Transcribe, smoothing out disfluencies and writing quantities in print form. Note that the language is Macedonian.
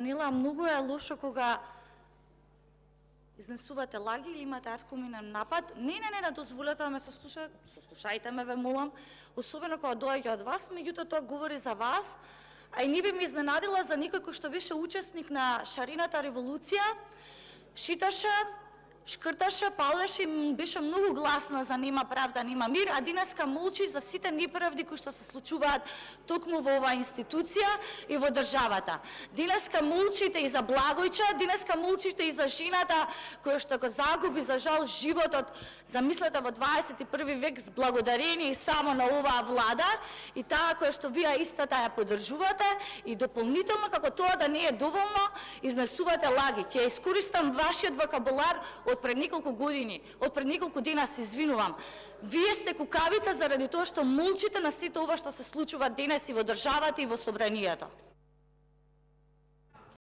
Нела, многу е лошо кога изнесувате лаги или имате аркуминен напад. Не дозволете да ме сослушајте ме, ве молам, особено кога доаѓа од вас, меѓутоа тоа говори за вас, а и не би ме изненадила за некој кој што беше учесник на шарината револуција, шиташе, шкрташе, палеше и беше многу гласна за нема правда, нема мир, а денеска молчи за сите неправди кои што се случуваат токму во оваа институција и во државата. Денеска молчите и за Благојче, денеска молчите и за жената која што го загуби за жал животот, замислете во 21 век с благодарение само на оваа влада и таа која што вие истата ја поддржувате и дополнително како тоа да не е доволно, изнесувате лаги. Ќе искористам вашиот вокабулар од пред неколку години, од пред неколку дена, се извинувам. Вие сте кукавица заради тоа што молчите на сето ова што се случува денес и во државата и во собранието.